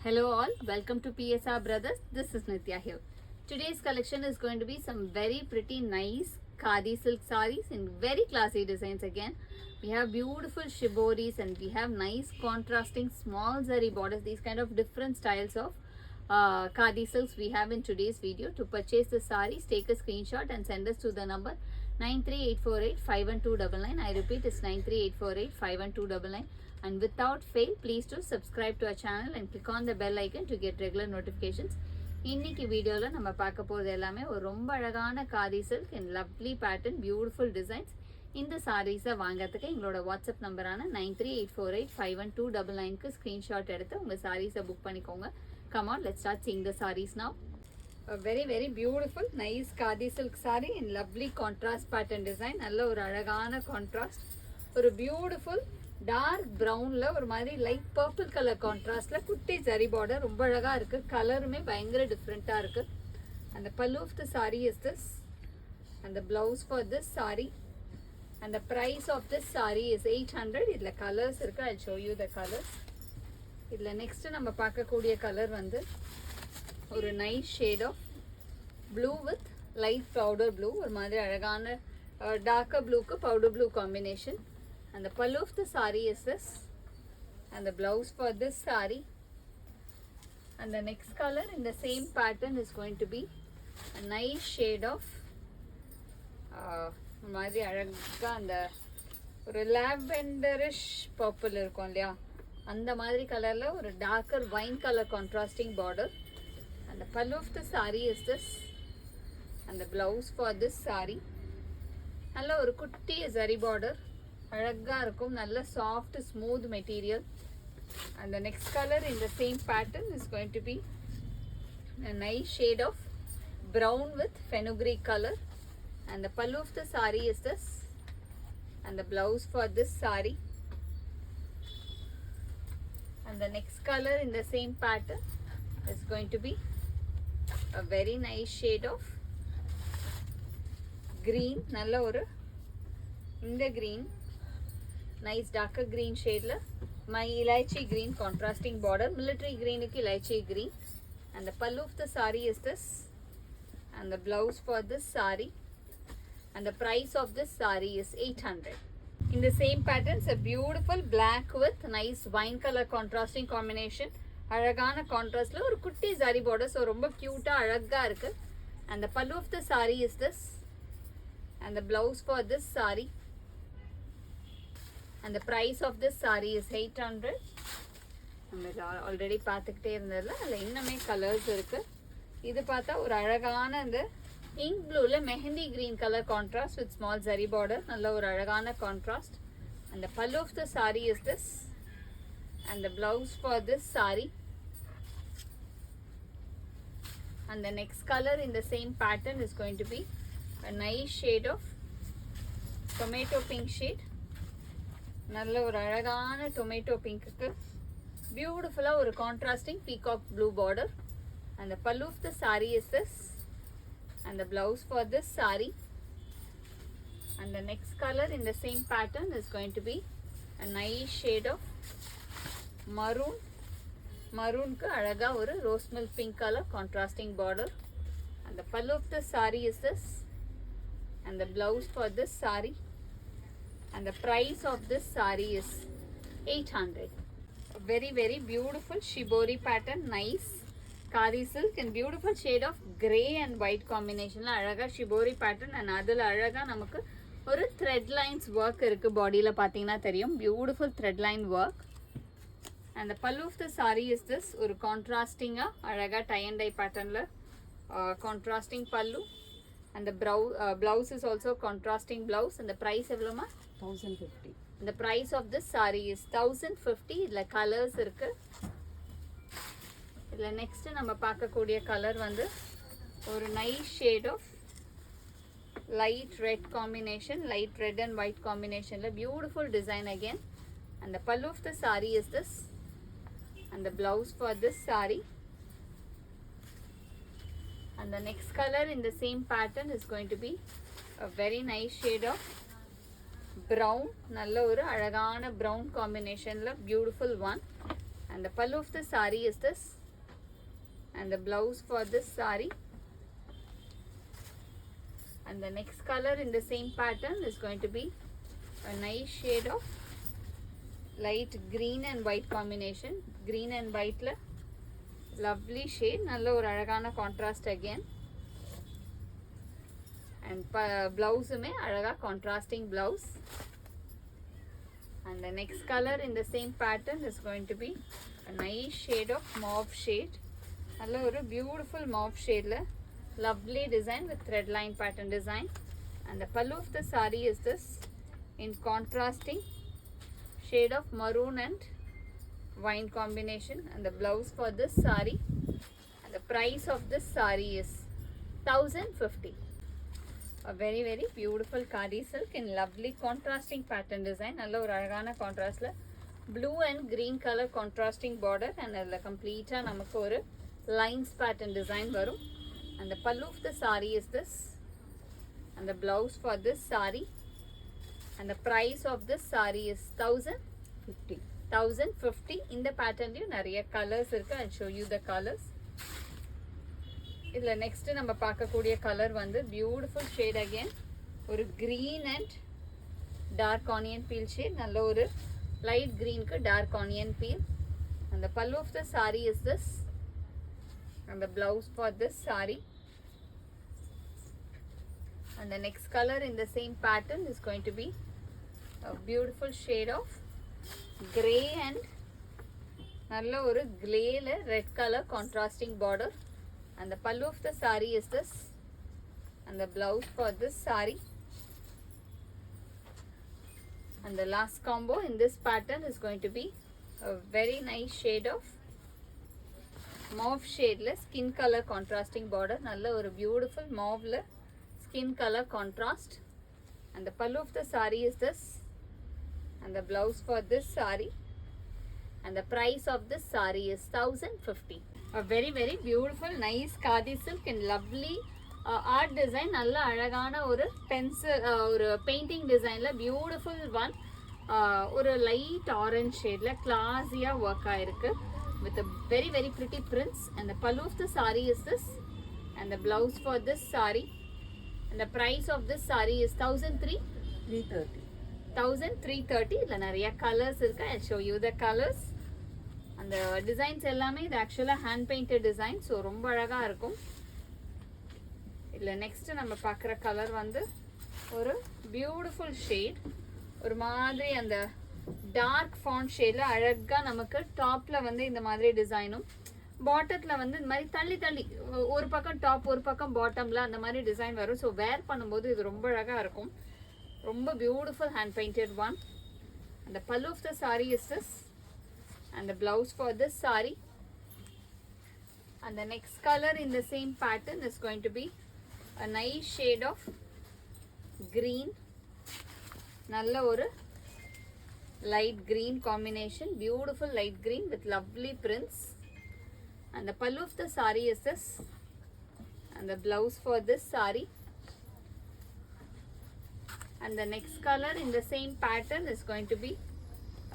Hello all, welcome to PSR Brothers. This is Nitya here. Today's collection is going to be some very pretty nice khadi silk sarees in very classy designs again. We have beautiful shiboris and we have nice contrasting small zari borders. These kind of different styles of khadi silks we have in today's video. To purchase the sarees, take a screenshot and send us to the number 938485129. I repeat, it's 938485129. And without fail, please do subscribe to our channel and click on the bell icon to get regular notifications. இன்னைக்கு வீடியோல நம்ம பார்க்க போறது எல்லாமே ஒரு ரொம்ப அழகான khadi silk in lovely pattern, beautiful designs. இந்த sarees வாங்குறதுக்கு எங்களோட வாட்ஸ்அப் நம்பரான 9384851299 க்கு ஸ்கிரீன்ஷாட் எடுத்து உங்க sarees புக் பண்ணிக்கோங்க. Come on, let's start seeing the sarees now. A very beautiful nice khadi silk saree in lovely contrast pattern design. நல்ல ஒரு அழகான contrast, ஒரு beautiful டார்க் ப்ரௌன்ல ஒரு மாதிரி லைட் பர்பிள் கலர் கான்ட்ராஸ்ட்ல குட்டி ஜரி பார்டர் ரொம்ப அழகா இருக்கு. கலருமே பயங்கர டிஃப்ரெண்டா இருக்கு. And the pallu of the saree is this, and the blouse for this saree, and the price of this saree is 800. இதுல கலர்ஸ் இருக்கு. I'll show you the colors. இதுல நெக்ஸ்ட் நம்ம பார்க்க கூடிய கலர் வந்து ஒரு nice shade of blue with light powder blue, ஒரு மாதிரி அழகான டார்க்கர் ப்ளூக்கு powder blue combination. And the pallu of the saree is this, and the blouse for this saree, and the next color in the same pattern is going to be a nice shade of மாதிரி அழகா அந்த ஒரு lavenderish purple இருக்கும் இல்லையா, அந்த மாதிரி கலர்ல ஒரு darker wine color contrasting border. And the pallu of the saree is this, and the blouse for this saree நல்ல ஒரு குட்டி zari border, அழகா இருக்கும். நல்ல soft smooth material. And the next color in the same pattern is going to be a nice shade of brown with fenugreek color. And the pallu of the saree is this, and the blouse for this saree. And the next color in the same pattern is going to be a very nice shade of green. நல்ல ஒரு இந்த green nice darker green shade la my elaichi green contrasting border, military green ku elaichi green. And the pallu of the saree is this, and the blouse for this saree, and the price of this saree is 800. In the same patterns, a beautiful black with nice wine color contrasting combination. அழகான contrastல ஒரு குட்டி zari border, so ரொம்ப cute அழகா இருக்கு. And the pallu of the saree is this, and the blouse for this saree, and the price of this saree is 800. நம்ம already பார்த்துக்கிட்டே இருந்ததில்ல, அதில் இன்னுமே கலர்ஸ் இருக்கு. இது பார்த்தா ஒரு அழகான இந்த இங்க் ப்ளூவில் mehndi green colour contrast with small zari border, நல்ல ஒரு அழகான contrast. And the pallu of the saree is this, and the blouse for this saree, and the next color in the same pattern is going to be a nice shade of tomato pink shade. நல்ல ஒரு அழகான tomato pink பியூட்டிஃபுல்லா ஒரு contrasting peacock blue border. And the pallu of the saree is this, and the blouse for this saree. And the next color in the same pattern is going to be a nice shade of maroon. Maroonக்கு அழகா ஒரு rose milk pink colour contrasting border. And the pallu of the saree is this, and the blouse for this saree, and the price of this saree is 800. A very beautiful shibori pattern, nice khadi silk and beautiful shade of grey and white combination la அழகா shibori pattern. And அதுல அழகா நமக்கு ஒரு thread lines work இருக்கு. பாடியில பாத்தீங்கன்னா தெரியும், beautiful thread line work. And the pallu of the saree is this, ஒரு contrasting அழகா tie and dye patternல contrasting pallu. And the blouse is also contrasting blouse. And the price எவ்வளவுமா? 1050. The price of this saree is 1050. இதுல colours இருக்கு. இதுல next நம்ம பார்க்கக்கூடிய colour வந்து ஒரு nice shade of light red combination, light red and white காம்பினேஷன்ல beautiful design again. And the pallu of the saree is this, and the blouse for this saree. And the next color in the same pattern is going to be a very nice shade of brown, நல்ல ஒரு அழகான brown combinationல beautiful one. And the pallu of the saree is this, and the blouse for this saree. And the next color in the same pattern is going to be a nice shade of light green and white combination. Green and white la lovely shade, nalla or alagana contrast again. And blouse me alaga contrasting blouse. And the next color in the same pattern is going to be a nice shade of mauve shade. Nalla or beautiful mauve shade la lovely design with thread line pattern design. And the pallu of the saree is this, in contrasting shade of maroon and wine combination. And the blouse for this saree, and the price of this saree is 1050. A very very beautiful kari silk in lovely contrasting pattern design. Nalla or alagana contrast la blue and green color contrasting border, and adla complete ah namakku oru lines pattern design varum. And the pallu of the saree is this, and the blouse for this saree, and the price of this saree is 1050. 1050. In the pattern you nariya colors irukku. I'll show you the colors. Idla next நம்ம பார்க்கக்கூடிய color வந்து beautiful shade again, ஒரு green and dark onion peel shade. நல்ல ஒரு light green க்கு dark onion peel. And the pallu of the saree is this, and the blouse for this saree. And the next color in the same pattern is going to be a beautiful shade of gray and nalla oru gray la red color contrasting border. And the pallu of the saree is this, and the blouse for this saree. And the last combo in this pattern is going to be a very nice shade of mauve shade la skin color contrasting border. Nalla oru beautiful mauve la skin color contrast. And the pallu of the saree is this, and the blouse for this saree. And the price of this saree is 1050. A very very beautiful nice khadi silk and lovely art design. Nalla alagana oru pencil oru painting design la beautiful one. Oru light orange shade la classy ah work aayirukku with a very very pretty prints. And the pallu of the saree is this, and the blouse for this saree. And the price of this saree is 1330. 1330. இல்ல நிறைய colours இருக்கு. I'll show you the colors. அந்த designs எல்லாமே இது ஆக்சுவலாக hand painted design, so ரொம்ப அழகாக இருக்கும். இதில் நெக்ஸ்ட்டு நம்ம பார்க்குற கலர் வந்து ஒரு பியூட்டிஃபுல் ஷேட், ஒரு மாதிரி அந்த டார்க் ஃபாண்ட் ஷேடில் அழகாக நமக்கு டாப்பில் வந்து இந்த மாதிரி டிசைனும், பாட்டத்தில் வந்து இந்த மாதிரி தள்ளி தள்ளி ஒரு பக்கம் டாப் ஒரு பக்கம் பாட்டமில் அந்த மாதிரி டிசைன் வரும். ஸோ வேர் பண்ணும்போது இது ரொம்ப அழகாக இருக்கும். ரொம்ப பியூட்டிஃபுல் ஹேண்ட் பெயிண்டட் ஒன். அந்த pallu of the saree is this, and the blouse for this saree. And the next color in the same pattern is going to be a nice shade of green. Nalla oru light green combination, beautiful light green with lovely prints. And the pallu of the saree is this, and the blouse for this saree. And the next color in the same pattern is going to be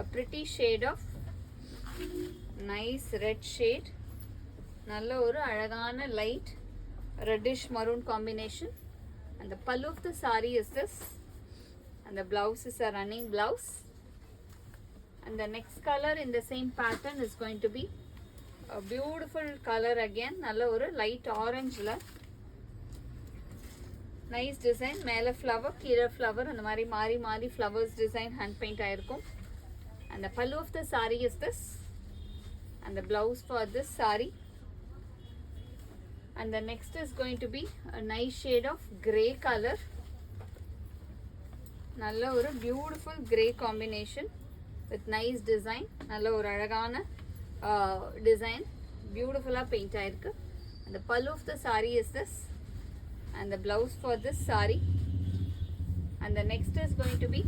a pretty shade of nice red shade. நல்ல ஒரு அழகான light reddish maroon combination. And the pallu of the saree is this, and the blouse is a running blouse. And the next color in the same pattern is going to be a beautiful color again. நல்ல ஒரு light orange la nice design. மேலே flower கீழே flower அந்த மாதிரி மாறி மாறி flowers design hand paint ஆயிருக்கும். And the pallu of the saree is this, and the blouse for this saree. And the next is going to be a nice shade of grey color. நல்ல ஒரு beautiful grey combination with nice design. நல்ல ஒரு அழகான design, beautiful paint ஆயிருக்கு. And the pallu of the saree is this, and the blouse for this saree. And the next is going to be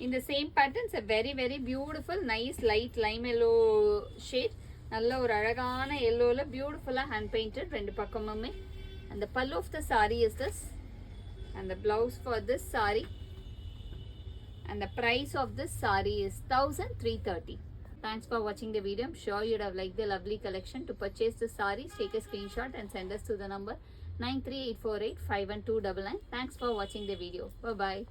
in the same patterns a very very beautiful nice light lime yellow shade. நல்ல ஒரு அழகான yellowல beautifully hand painted ரெண்டு பக்கமுமே. And the pallu of the saree is this, and the blouse for this saree. And the price of this saree is 1330. Thanks for watching the video. I'm sure you'd have liked the lovely collection. To purchase the sarees, take a screenshot and send us to the number 93848 51299. Thanks for watching the video. Bye bye.